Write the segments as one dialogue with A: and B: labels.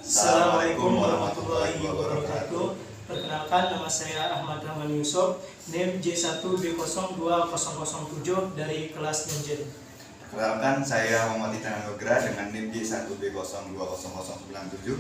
A: Assalamualaikum warahmatullahi wabarakatuh. Perkenalkan, nama saya Ahmad Rahman Yusuf, NIM J1B02007 dari kelas Ninjen.
B: Perkenalkan, saya Muhammad Itan Nugra dengan NIM J1B020097.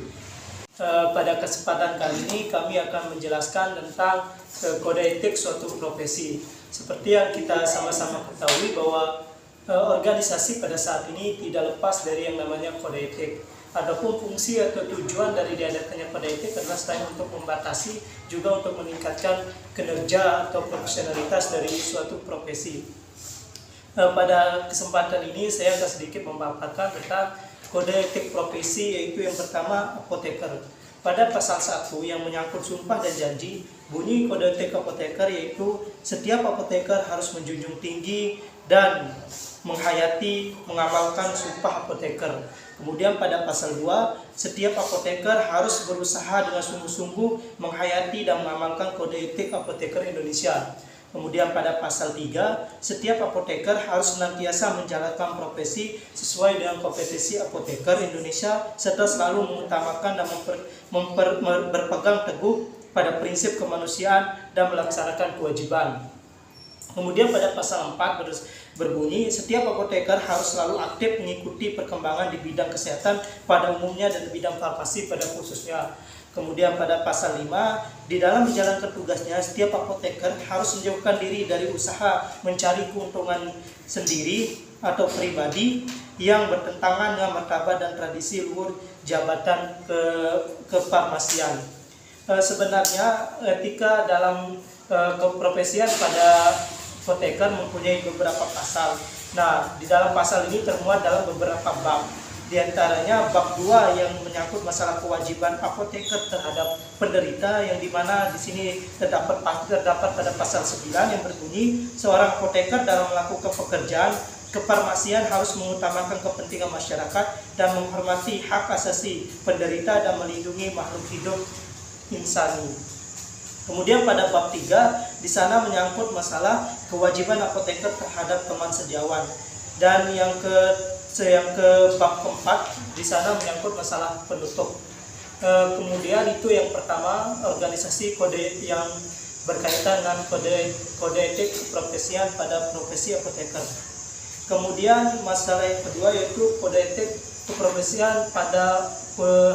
A: Pada kesempatan kali ini kami akan menjelaskan tentang kode etik suatu profesi. Seperti yang kita sama-sama ketahui bahwa organisasi pada saat ini tidak lepas dari yang namanya kode etik. Adapun fungsi atau tujuan dari diadakannya kode etik adalah selain untuk membatasi, juga untuk meningkatkan kinerja atau profesionalitas dari suatu profesi. Pada kesempatan ini saya akan sedikit memaparkan tentang kode etik profesi, yaitu yang pertama apoteker. Pada pasal 1 yang menyangkut sumpah dan janji, bunyi kode etik apoteker yaitu setiap apoteker harus menjunjung tinggi dan menghayati, mengamalkan sumpah apoteker. Kemudian pada pasal 2, setiap apoteker harus berusaha dengan sungguh-sungguh menghayati dan mengamalkan kode etik apoteker Indonesia. Kemudian pada pasal 3, setiap apoteker harus senantiasa menjalankan profesi sesuai dengan kompetensi apoteker Indonesia serta selalu mengutamakan dan berpegang teguh pada prinsip kemanusiaan dan melaksanakan kewajiban. Kemudian pada pasal 4 berbunyi, setiap apoteker harus selalu aktif mengikuti perkembangan di bidang kesehatan pada umumnya dan bidang farmasi pada khususnya. Kemudian pada pasal 5, di dalam menjalankan tugasnya, setiap apoteker harus menjauhkan diri dari usaha mencari keuntungan sendiri atau pribadi yang bertentangan dengan martabat dan tradisi luhur jabatan kefarmasian. Sebenarnya etika dalam keprofesian pada apoteker mempunyai beberapa pasal. Nah, di dalam pasal ini termuat dalam beberapa bab. Di antaranya bab 2 yang menyangkut masalah kewajiban apoteker terhadap penderita, yang dimana di sini terdapat pada pasal 9 yang berbunyi, seorang apoteker dalam melakukan pekerjaan kefarmasian harus mengutamakan kepentingan masyarakat dan menghormati hak asasi penderita dan melindungi makhluk hidup insani. Kemudian pada bab 3 di sana menyangkut masalah kewajiban apoteker terhadap teman sejawat. Dan yang ke bab 4 di sana menyangkut masalah penutup. Kemudian itu yang pertama, organisasi kode yang berkaitan dengan kode etik keprofesian pada profesi apoteker. Kemudian masalah yang kedua yaitu kode etik keprofesian pada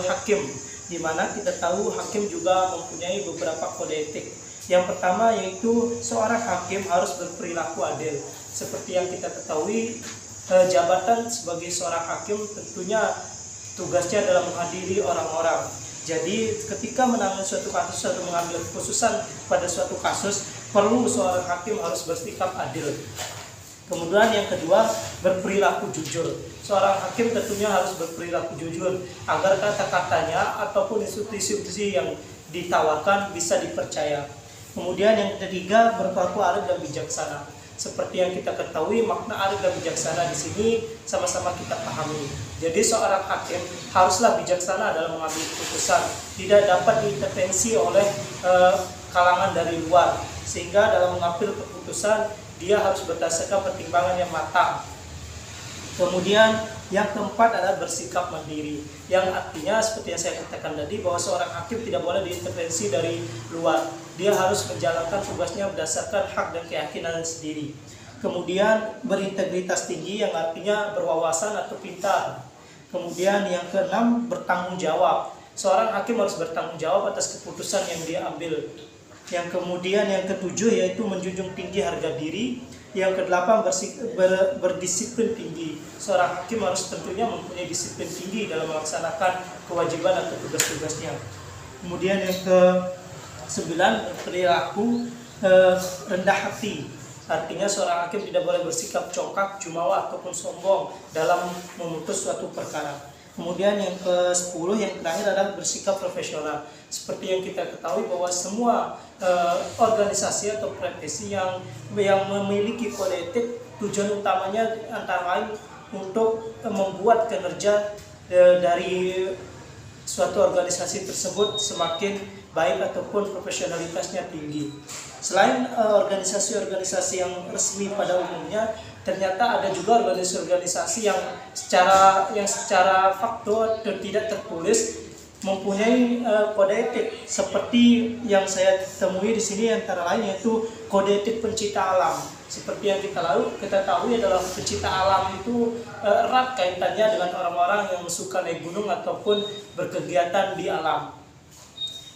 A: hakim, di mana kita tahu hakim juga mempunyai beberapa kode etik. Yang pertama yaitu seorang hakim harus berperilaku adil. Seperti yang kita ketahui, jabatan sebagai seorang hakim tentunya tugasnya adalah menghadiri orang-orang. Jadi ketika menangani suatu kasus atau mengambil keputusan pada suatu kasus, perlu seorang hakim harus bersikap adil. Kemudian yang kedua, berperilaku jujur. Seorang hakim tentunya harus berperilaku jujur agar kata-katanya ataupun institusi yang ditawarkan bisa dipercaya. Kemudian yang ketiga, berperilaku arif dan bijaksana. Seperti yang kita ketahui, makna arif dan bijaksana di sini sama-sama kita pahami. Jadi seorang hakim haruslah bijaksana dalam mengambil keputusan, tidak dapat diintervensi oleh kalangan dari luar, sehingga dalam mengambil keputusan dia harus berdasarkan pertimbangan yang matang. Kemudian yang keempat adalah bersikap mandiri, yang artinya seperti yang saya katakan tadi bahwa seorang hakim tidak boleh diintervensi dari luar. Dia harus menjalankan tugasnya berdasarkan hak dan keyakinan sendiri. Kemudian berintegritas tinggi, yang artinya berwawasan atau pintar. Kemudian yang keenam, bertanggung jawab. Seorang hakim harus bertanggung jawab atas keputusan yang dia ambil. Yang kemudian yang ketujuh yaitu menjunjung tinggi harga diri. Yang kedelapan, berdisiplin tinggi. Seorang hakim harus tentunya mempunyai disiplin tinggi dalam melaksanakan kewajiban atau tugas-tugasnya. Kemudian yang ke-9, berperilaku rendah hati. Artinya seorang hakim tidak boleh bersikap congkak, jumawa ataupun sombong dalam memutus suatu perkara. Kemudian yang ke-10 yang terakhir adalah bersikap profesional. Seperti yang kita ketahui bahwa semua organisasi atau profesi yang memiliki kode etik, tujuan utamanya antara lain untuk membuat kinerja dari suatu organisasi tersebut semakin baik ataupun profesionalitasnya tinggi. Selain organisasi-organisasi yang resmi pada umumnya, ternyata ada juga organisasi-organisasi yang secara faktual dan tidak tertulis mempunyai kode etik seperti yang saya temui di sini, antara lain yaitu kode etik pencipta alam. Seperti yang kita tahu adalah pencipta alam itu erat kaitannya dengan orang-orang yang suka naik gunung ataupun berkegiatan di alam.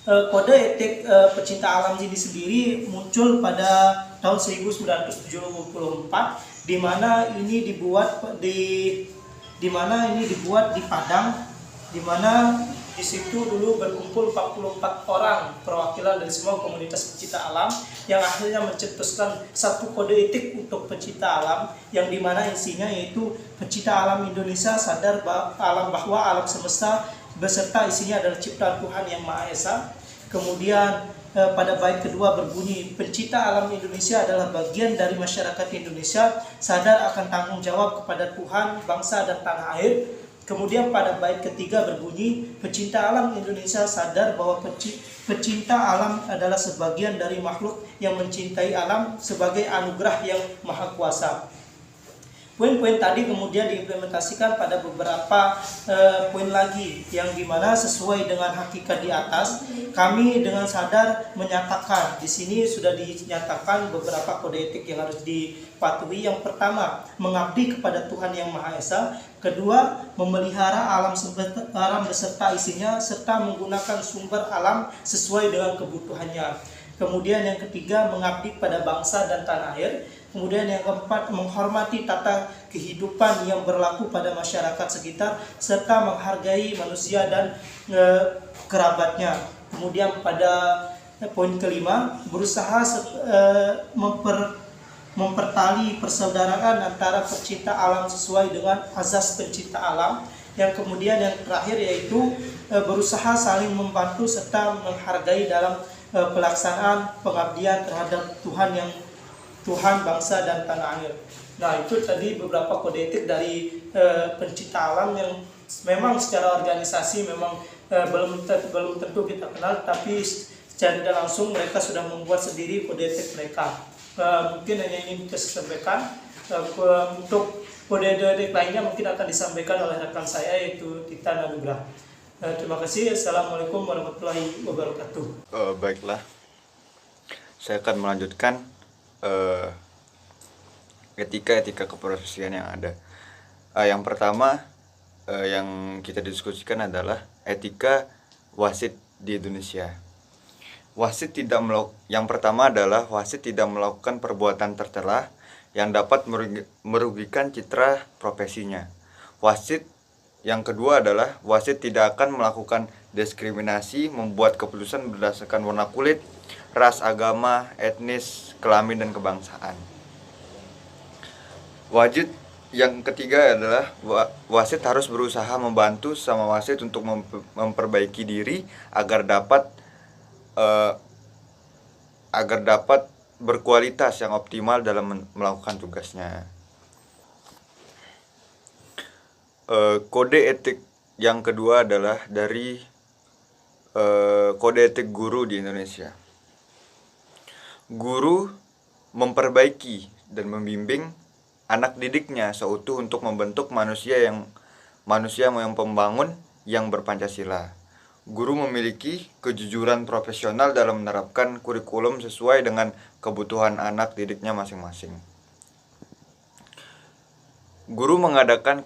A: Kode etik pecinta alam ini sendiri muncul pada tahun 1974, di mana ini dibuat di Padang, di mana di situ dulu berkumpul 44 orang perwakilan dari semua komunitas pecinta alam yang akhirnya mencetuskan satu kode etik untuk pecinta alam, yang dimana isinya yaitu pecinta alam Indonesia sadar bahwa alam semesta beserta isinya adalah ciptaan Tuhan Yang Maha Esa. Kemudian pada bait kedua berbunyi, pencipta alam Indonesia adalah bagian dari masyarakat Indonesia, sadar akan tanggung jawab kepada Tuhan, bangsa, dan tanah air. Kemudian pada bait ketiga berbunyi, pecinta alam Indonesia sadar bahwa pecinta alam adalah sebagian dari makhluk yang mencintai alam sebagai anugerah yang maha kuasa. Poin-poin tadi kemudian diimplementasikan pada beberapa poin lagi, yang dimana sesuai dengan hakikat di atas, kami dengan sadar menyatakan, di sini sudah dinyatakan beberapa kode etik yang harus dipatuhi. Yang pertama, mengabdi kepada Tuhan Yang Maha Esa. Kedua, memelihara alam beserta isinya, serta menggunakan sumber alam sesuai dengan kebutuhannya. Kemudian yang ketiga, mengabdi pada bangsa dan tanah air. Kemudian yang keempat, menghormati tata kehidupan yang berlaku pada masyarakat sekitar, serta menghargai manusia dan kerabatnya. Kemudian pada poin kelima, berusaha mempertali persaudaraan antara pecinta alam sesuai dengan azas pencipta alam. Yang kemudian yang terakhir yaitu berusaha saling membantu serta menghargai dalam pelaksanaan pengabdian terhadap Tuhan, bangsa, dan tanah air. Nah, itu tadi beberapa kode etik dari pencipta alam yang memang secara organisasi memang belum tentu kita kenal, tapi secara tidak langsung mereka sudah membuat sendiri kode etik mereka. Mungkin hanya ini bisa saya sampaikan. Untuk kode etik lainnya mungkin akan disampaikan oleh rekan saya, yaitu Titan Anugrah. Terima kasih. Assalamualaikum warahmatullahi wabarakatuh.
B: Baiklah, saya akan melanjutkan etika keprofesian yang ada. Yang pertama yang kita diskusikan adalah etika wasit di Indonesia. Yang pertama adalah wasit tidak melakukan perbuatan tercela yang dapat merugikan citra profesinya. Yang kedua adalah wasit tidak akan melakukan diskriminasi, membuat keputusan berdasarkan warna kulit, ras, agama, etnis, kelamin, dan kebangsaan. Yang ketiga adalah wasit harus berusaha membantu sama wasit untuk memperbaiki diri agar dapat berkualitas yang optimal dalam melakukan tugasnya. Kode etik yang kedua adalah dari kode etik guru di Indonesia. Guru memperbaiki dan membimbing anak didiknya seutuh untuk membentuk manusia yang pembangun yang berpancasila. Guru memiliki kejujuran profesional dalam menerapkan kurikulum sesuai dengan kebutuhan anak didiknya masing-masing. Guru mengadakan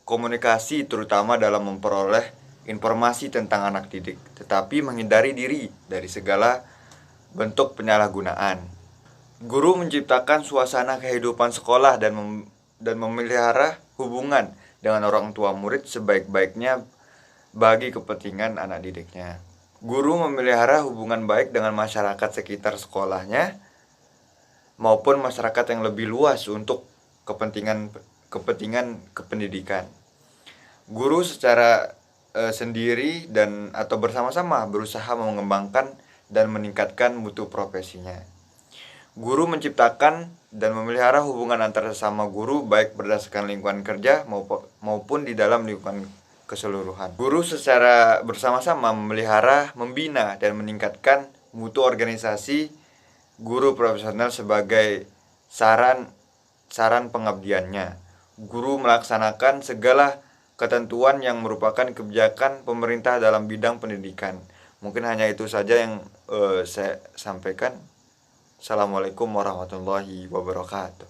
B: komunikasi terutama dalam memperoleh informasi tentang anak didik, tetapi menghindari diri dari segala bentuk penyalahgunaan. Guru menciptakan suasana kehidupan sekolah dan memelihara hubungan dengan orang tua murid sebaik-baiknya bagi kepentingan anak didiknya. Guru memelihara hubungan baik dengan masyarakat sekitar sekolahnya maupun masyarakat yang lebih luas untuk kepentingan kependidikan. Guru secara sendiri dan atau bersama-sama berusaha mengembangkan dan meningkatkan mutu profesinya. Guru menciptakan dan memelihara hubungan antara sesama guru baik berdasarkan lingkungan kerja maupun di dalam lingkungan keseluruhan. Guru secara bersama-sama memelihara, membina, dan meningkatkan mutu organisasi guru profesional sebagai saran pengabdiannya. Guru melaksanakan segala ketentuan yang merupakan kebijakan pemerintah dalam bidang pendidikan. Mungkin hanya itu saja yang saya sampaikan. Assalamualaikum warahmatullahi wabarakatuh.